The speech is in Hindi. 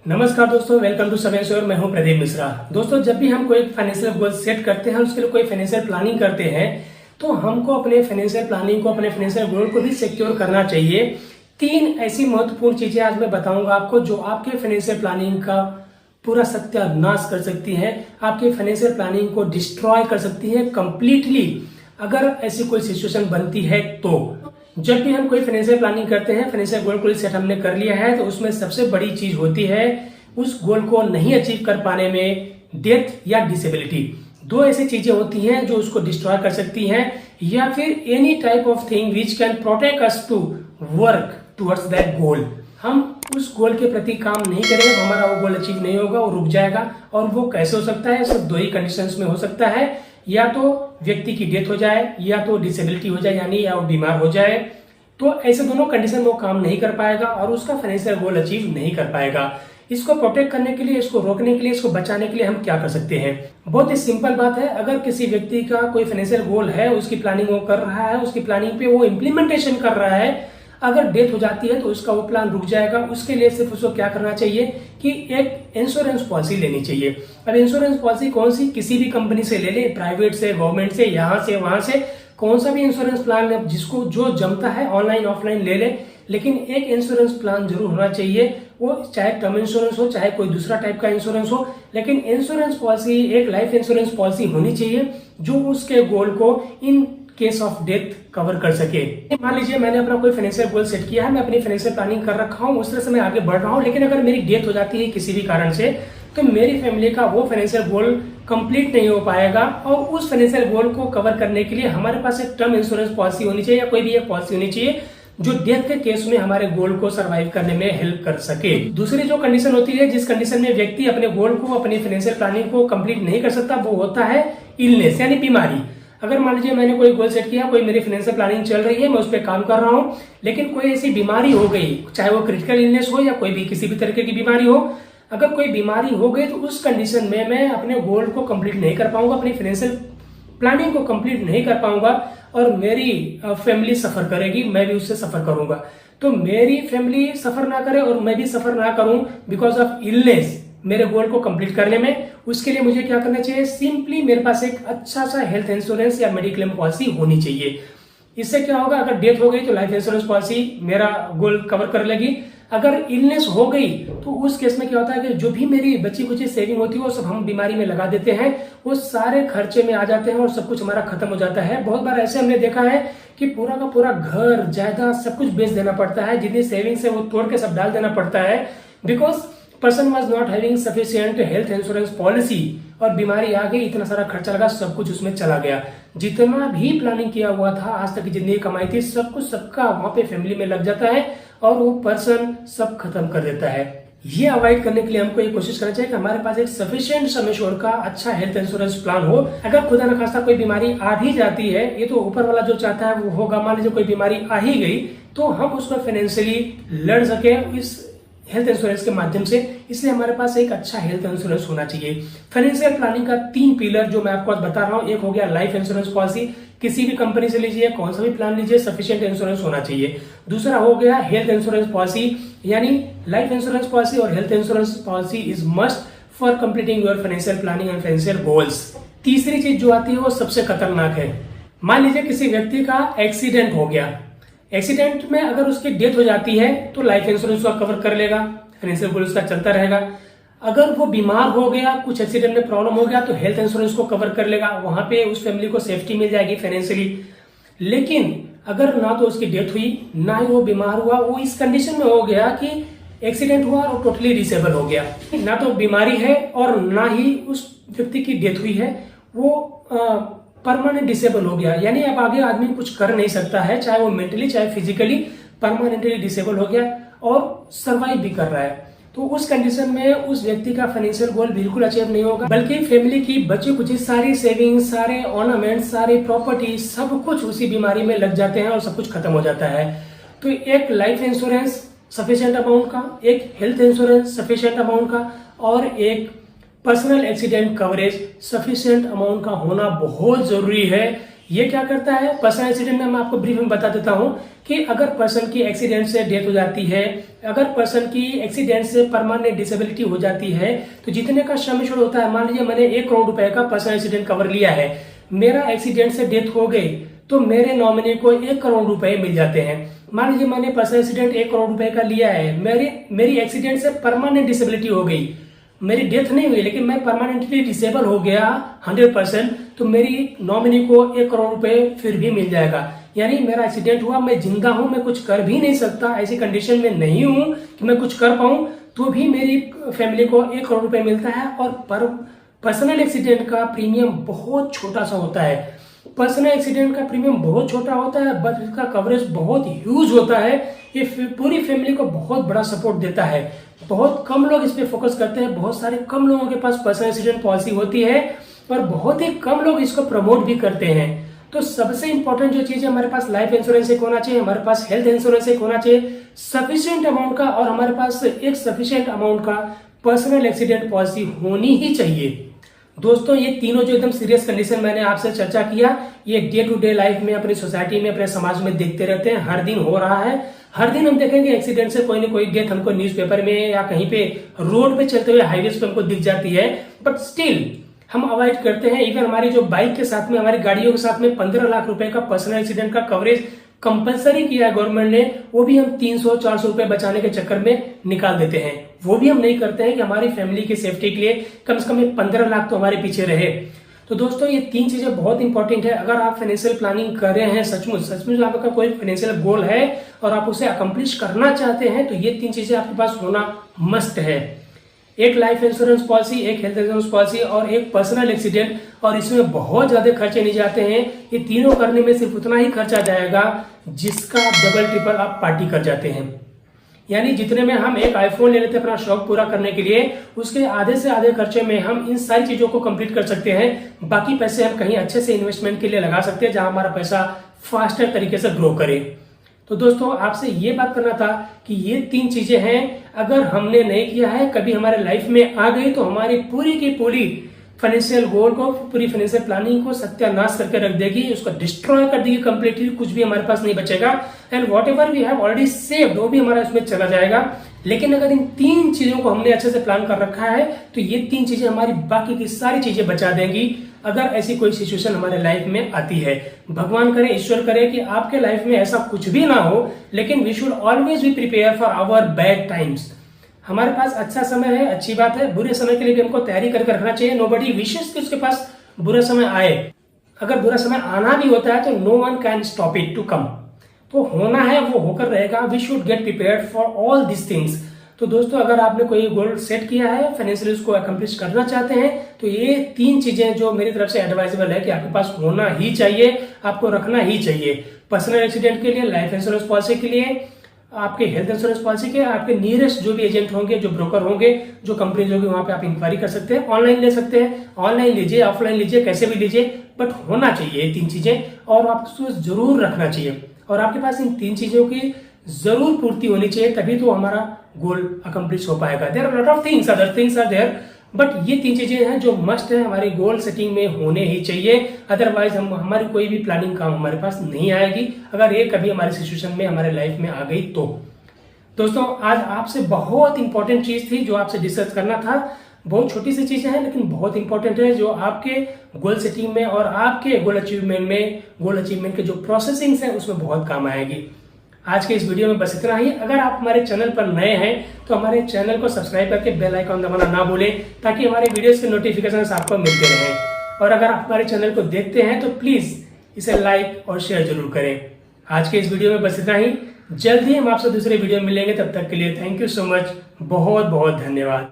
नमस्कार दोस्तों, वेलकम टू सवेंश्योर। मैं हूं प्रदीप मिश्रा। दोस्तों, जब भी हम कोई फाइनेंशियल गोल सेट करते हैं, उसके लिए कोई फाइनेंशियल प्लानिंग करते हैं, तो हमको अपने फाइनेंशियल प्लानिंग को, अपने फाइनेंशियल गोल को भी सिक्योर करना चाहिए। 3 ऐसी महत्वपूर्ण चीजें आज मैं बताऊंगा आपको, जो आपके फाइनेंशियल प्लानिंग का पूरा सत्यानाश कर सकती है, आपके फाइनेंशियल प्लानिंग को डिस्ट्रॉय कर सकती है कंप्लीटली, अगर ऐसी कोई सिचुएशन बनती है तो। जब भी हम कोई फाइनेंशियल प्लानिंग करते हैं, फाइनेंशियल गोल को सेट हमने कर लिया है, तो उसमें सबसे बड़ी चीज होती है उस गोल को नहीं अचीव कर पाने में डेथ या डिसेबिलिटी। 2 ऐसी चीजें होती हैं जो उसको डिस्ट्रॉय कर सकती हैं, या फिर any type of thing which can protect us to work towards that goal. हम उस गोल के प्रति काम नहीं करेंगे तो हमारा वो गोल अचीव नहीं होगा, वो रुक जाएगा। और वो कैसे हो सकता है? सिर्फ 2 ही कंडीशंस में हो सकता है, या तो व्यक्ति की डेथ हो जाए, या तो डिसेबिलिटी हो जाए, यानी या वो बीमार हो जाए। तो ऐसे दोनों कंडीशन में वो काम नहीं कर पाएगा और उसका फाइनेंशियल गोल अचीव नहीं कर पाएगा। इसको प्रोटेक्ट करने के लिए, इसको रोकने के लिए, इसको बचाने के लिए हम क्या कर सकते हैं? बहुत ही सिंपल बात है। अगर किसी व्यक्ति का कोई फाइनेंशियल गोल है, उसकी प्लानिंग वो कर रहा है, उसकी प्लानिंग पे वो इम्प्लीमेंटेशन कर रहा है, अगर डेथ हो जाती है तो उसका वो प्लान रुक जाएगा। उसके लिए सिर्फ उसको क्या करना चाहिए कि एक इंश्योरेंस पॉलिसी लेनी चाहिए। अब इंश्योरेंस पॉलिसी कौन सी? किसी भी कंपनी से ले ले, प्राइवेट से, गवर्नमेंट से, यहाँ से वहां से, कौन सा भी इंश्योरेंस प्लान जिसको जो जमता है, ऑनलाइन ऑफलाइन ले ले, लेकिन एक इंश्योरेंस प्लान जरूर होना चाहिए। वो चाहे टर्म इंश्योरेंस हो, चाहे कोई दूसरा टाइप का इंश्योरेंस हो, लेकिन इंश्योरेंस पॉलिसी, एक लाइफ इंश्योरेंस पॉलिसी होनी चाहिए जो उसके गोल को in case of death cover कर सके। मान लीजिए मैंने अपना कोई फाइनेंशियल गोल सेट किया है, मैं अपनी फाइनेंशियल प्लानिंग कर रखा हूँ, उस तरह से मैं आगे बढ़ रहा हूँ, लेकिन अगर मेरी डेथ हो जाती है किसी भी कारण से, तो मेरी फैमिली का वो फाइनेंशियल गोल कंप्लीट नहीं हो पाएगा। और उस फाइनेंशियल गोल को कवर करने के लिए हमारे पास एक टर्म इंश्योरेंस पॉलिसी होनी चाहिए, या कोई भी एक पॉलिसी होनी चाहिए जो डेथ के केस में हमारे गोल को सर्वाइव करने में हेल्प कर सके। दूसरी जो कंडीशन होती है, जिस कंडीशन में व्यक्ति अपने गोल को, अपनी फाइनेंशियल प्लानिंग को कंप्लीट नहीं कर सकता, वो होता है इलनेस, यानी बीमारी। अगर मान लीजिए मैंने कोई गोल सेट किया, कोई मेरी फाइनेंशियल प्लानिंग चल रही है, मैं उस पर काम कर रहा हूं, लेकिन कोई ऐसी बीमारी हो गई, चाहे वो क्रिटिकल इलनेस हो या कोई भी किसी भी तरीके की बीमारी हो, अगर कोई बीमारी हो गई तो उस कंडीशन में मैं अपने गोल को कंप्लीट नहीं कर पाऊंगा, अपनी फाइनेंशियल प्लानिंग को कंप्लीट नहीं कर पाऊंगा, और मेरी फैमिली सफर करेगी, मैं भी उससे सफर करूंगा। तो मेरी फैमिली सफर ना करे और मैं भी सफर ना करूं बिकॉज ऑफ इलनेस मेरे गोल को कंप्लीट करने में, उसके लिए मुझे क्या करना चाहिए? सिंपली मेरे पास एक अच्छा सा हेल्थ इंश्योरेंस या मेडिक्लेम पॉलिसी होनी चाहिए। इससे क्या होगा? अगर डेथ हो गई तो लाइफ इंश्योरेंस पॉलिसी मेरा गोल कवर कर लेगी। अगर इलनेस हो गई तो उस केस में क्या होता है कि जो भी मेरी बची कुछ सेविंग होती है वो सब हम बीमारी में लगा देते हैं, वो सारे खर्चे में आ जाते हैं और सब कुछ हमारा खत्म हो जाता है। बहुत बार ऐसे हमने देखा है कि पूरा का पूरा घर, जायदाद, सब कुछ बेच देना पड़ता है, जितनी सेविंग्स है वो तोड़ के सब डाल देना पड़ता है, because person was not having sufficient health insurance policy. और बीमारी आ गई, इतना सारा खर्चा लगा, सब कुछ उसमें चला गया। जितना भी प्लानिंग किया हुआ था, आज तक की जितनी कमाई थी, सब कुछ सबका वहां पे फैमिली में लग जाता है और वो पर्सन सब खत्म कर देता है। ये अवॉइड करने के लिए हमको ये कोशिश करना चाहिए कि हमारे पास एक सफिशिएंट सम एश्योर्ड का अच्छा हेल्थ इंश्योरेंस प्लान हो। अगर खुदा न खास्ता कोई बीमारी आ भी जाती है, ये तो ऊपर वाला जो चाहता है वो होगा। मान लीजिए कोई बीमारी आ ही गई तो हम उसको फाइनेंशियली लड़ सके इस हेल्थ इंश्योरेंस के माध्यम से, इसलिए हमारे पास एक अच्छा हेल्थ इंश्योरेंस होना चाहिए। फाइनेंशियल प्लानिंग का 3 पिलर जो मैं आपको आज बता रहा हूं, एक हो गया लाइफ इंश्योरेंस पॉलिसी, किसी भी कंपनी से लीजिए, कौन सा भी प्लान लीजिए, सफिशिएंट इंश्योरेंस होना चाहिए। दूसरा हो गया हेल्थ इंश्योरेंस पॉलिसी, यानी लाइफ इंश्योरेंस पॉलिसी और health insurance policy is must for completing your financial planning and financial goals. तीसरी चीज जो आती है वो सबसे खतरनाक है। मान लीजिए किसी व्यक्ति का एक्सीडेंट हो गया, एक्सीडेंट में अगर उसकी डेथ हो जाती है तो लाइफ इंश्योरेंस का कवर कर लेगा, फाइनेंशियल गोल उसका चलता रहेगा। अगर वो बीमार हो गया, कुछ एक्सीडेंट में प्रॉब्लम हो गया, तो हेल्थ इंश्योरेंस को कवर कर लेगा, वहां पे उस फैमिली को सेफ्टी मिल जाएगी फाइनेंशियली। लेकिन अगर ना तो उसकी डेथ हुई, ना ही वो बीमार हुआ, वो इस कंडीशन में हो गया कि एक्सीडेंट हुआ और टोटली डिसेबल हो गया, ना तो बीमारी है और ना ही उस व्यक्ति की डेथ हुई है, वो परमानेंट डिसेबल हो गया, यानी अब आगे आदमी कुछ कर नहीं सकता है, चाहे वो मेंटली चाहे फिजिकली परमानेंटली डिसेबल हो गया और सर्वाइव भी कर रहा है। तो उस कंडीशन में उस व्यक्ति का फाइनेंशियल गोल बिल्कुल अचीव नहीं होगा, बल्कि फैमिली की बची कुछ सारी सेविंग, सारे ऑर्नामेंट, सारी प्रॉपर्टी, सब कुछ उसी बीमारी में लग जाते हैं और सब कुछ खत्म हो जाता है। तो एक लाइफ इंश्योरेंस सफिशिएंट अमाउंट का, एक हेल्थ इंश्योरेंस सफिशिएंट अमाउंट का और एक personal accident coverage sufficient amount का होना बहुत जरूरी है। ये क्या करता है? पर्सनल एक्सीडेंट में मैं आपको ब्रीफ में बता देता हूं कि अगर पर्सन की एक्सीडेंट से डेथ हो जाती है, अगर पर्सन की एक्सीडेंट से परमानेंट डिसेबिलिटी हो जाती है, तो जितने का सम एश्योर्ड होता है, मान लीजिए मैंने 1 करोड़ रुपए का पर्सनल एक्सीडेंट कवर लिया है, मेरा एक्सीडेंट से डेथ हो गई तो मेरे नॉमिनी को 1 करोड़ रुपए मिल जाते हैं। मान लीजिए मैंने पर्सनल एक्सीडेंट 1 करोड़ रुपए का लिया है, मेरी एक्सीडेंट से परमानेंट डिसेबिलिटी हो गई, मेरी डेथ नहीं हुई लेकिन मैं परमानेंटली डिसेबल हो गया 100%, तो मेरी नॉमिनी को 1 करोड़ रुपए फिर भी मिल जाएगा। यानी मेरा एक्सीडेंट हुआ, मैं जिंदा हूं, मैं कुछ कर भी नहीं सकता, ऐसी कंडीशन में नहीं हूं कि मैं कुछ कर पाऊं, तो भी मेरी फैमिली को 1 करोड़ रुपए मिलता है। और पर्सनल एक्सीडेंट का प्रीमियम बहुत छोटा सा होता है, पर्सनल एक्सीडेंट का प्रीमियम बहुत छोटा होता है, बट इसका कवरेज बहुत ह्यूज होता है। ये पूरी फैमिली को बहुत बड़ा सपोर्ट देता है। बहुत कम लोग इस पे फोकस करते हैं, बहुत सारे कम लोगों के पास पर्सनल एक्सीडेंट पॉलिसी होती है और बहुत ही कम लोग इसको प्रमोट भी करते हैं। तो सबसे इंपॉर्टेंट जो चीज है, हमारे पास लाइफ इंश्योरेंस एक होना चाहिए, हमारे पास हेल्थ इंश्योरेंस एक होना चाहिए सफिशिएंट अमाउंट का, और हमारे पास एक सफिशिएंट अमाउंट का पर्सनल एक्सीडेंट पॉलिसी होनी ही चाहिए। दोस्तों, ये तीनों जो एकदम सीरियस कंडीशन मैंने आपसे चर्चा किया, ये डे टू डे लाइफ में, अपनी सोसाइटी में, अपने समाज में देखते रहते हैं, हर दिन हो रहा है। हर दिन हम देखेंगे एक्सीडेंट से कोई न कोई डेथ हमको न्यूज़पेपर में या कहीं पे रोड पे चलते हुए हाईवेज पे हमको दिख जाती है, बट स्टिल हम अवॉइड करते हैं। इवन हमारी जो बाइक के साथ में, हमारी गाड़ियों के साथ में 15 लाख रुपए का पर्सनल एक्सीडेंट का कवरेज कंपलसरी किया है गवर्नमेंट ने, वो भी हम 300-400 रुपए बचाने के चक्कर में निकाल देते हैं। वो भी हम नहीं करते हैं कि हमारी फैमिली की सेफ्टी के लिए कम से कम 15 लाख तो हमारे पीछे रहे। तो दोस्तों, ये 3 चीजें बहुत इंपॉर्टेंट है। अगर आप फाइनेंशियल प्लानिंग कर रहे हैं, सचमुच आपका कोई फाइनेंशियल गोल है और आप उसे अकम्प्लिश करना चाहते हैं, तो ये 3 चीजें आपके पास होना मस्ट है। एक लाइफ इंश्योरेंस पॉलिसी, एक हेल्थ इंश्योरेंस पॉलिसी और एक पर्सनल एक्सीडेंट, और इसमें बहुत ज्यादा खर्चे नहीं जाते हैं। ये तीनों करने में सिर्फ उतना ही खर्चा जाएगा जिसका डबल ट्रिपल आप पार्टी कर जाते हैं। यानी जितने में हम एक आईफोन ले लेते हैं अपना शौक पूरा करने के लिए, उसके आधे से आधे खर्चे में हम इन सारी चीजों को कंप्लीट कर सकते हैं। बाकी पैसे हम कहीं अच्छे से इन्वेस्टमेंट के लिए लगा सकते हैं, जहां हमारा पैसा फास्टर तरीके से ग्रो करे। तो दोस्तों, आपसे ये बात करना था कि ये 3 चीजें हैं, अगर हमने नहीं किया है, कभी हमारे लाइफ में आ गई, तो हमारी पूरी की पूरी फाइनेंशियल गोल को, पूरी फाइनेंशियल प्लानिंग को सत्यानाश करके रख देगी, उसको डिस्ट्रॉय कर देगी कंप्लीटली, कुछ भी हमारे पास नहीं बचेगा। And whatever we have already saved, वो भी हमारा इसमें चला जाएगा। लेकिन अगर इन 3 चीजों को हमने अच्छे से प्लान कर रखा है, तो ये 3 चीजें हमारी बाकी की सारी चीजें बचा देंगी, अगर ऐसी कोई सिचुएशन हमारे लाइफ में आती है। भगवान करे, ईश्वर करे कि आपके लाइफ में ऐसा कुछ भी ना हो, लेकिन we should always be prepare for our bad times. हमारे पास अच्छा समय है, अच्छी बात है, बुरे समय के लिए भी हमको तैयारी करके रखना चाहिए। नोबडी विशेस कि उसके पास बुरा समय आए। अगर बुरा समय आना भी होता है तो no one can stop it to come. तो होना है वो होकर रहेगा। We should get prepared for all this things. तो दोस्तों, अगर आपने कोई गोल सेट किया है, फाइनेंशियली उसको अकम्प्लिश करना चाहते हैं, तो ये 3 चीजें जो मेरी तरफ से एडवाइजेबल है कि आपके पास होना ही चाहिए, आपको रखना ही चाहिए। पर्सनल एक्सीडेंट के लिए, लाइफ इंश्योरेंस पॉलिसी के लिए, आपके हेल्थ इंश्योरेंस पॉलिसी के, आपके नियरेस्ट जो भी एजेंट होंगे, जो ब्रोकर होंगे, जो कंपनीज होगी, वहां पे आप इंक्वायरी कर सकते हैं। ऑनलाइन ले सकते हैं, ऑनलाइन लीजिए, ऑफलाइन लीजिए, कैसे भी लीजिए, बट होना चाहिए ये 3 चीजें, और आपको जरूर रखना चाहिए। और आपके पास इन 3 चीजों की जरूर पूर्ति होनी चाहिए, तभी तो हमारा गोल अकम्प्लिश हो पाएगा। There are lot of things, other things are there, but ये 3 चीजें हैं जो मस्ट है, हमारी गोल सेटिंग में होने ही चाहिए। अदरवाइज हमारी कोई भी प्लानिंग काम हमारे पास नहीं आएगी, अगर ये कभी हमारी सिचुएशन में, हमारे लाइफ में आ गई तो। दोस्तों, आज आपसे बहुत इंपॉर्टेंट चीज थी जो आपसे डिस्कस करना था। बहुत छोटी सी चीजें हैं लेकिन बहुत इंपॉर्टेंट है, जो आपके गोल सेटिंग में और आपके गोल अचीवमेंट के जो प्रोसेसिंग है उसमें बहुत काम आएगी। आज के इस वीडियो में बस इतना ही। अगर आप हमारे चैनल पर नए हैं तो हमारे चैनल को सब्सक्राइब करके बेल आइकन दबाना ना भूलें, ताकि हमारे वीडियोस के नोटिफिकेशन आपको मिलते रहें। और अगर आप हमारे चैनल को देखते हैं तो प्लीज इसे लाइक और शेयर जरूर करें। आज के इस वीडियो में बस इतना ही। जल्द ही हम आपसे दूसरे वीडियो में मिलेंगे, तब तक के लिए थैंक यू सो मच, बहुत बहुत धन्यवाद।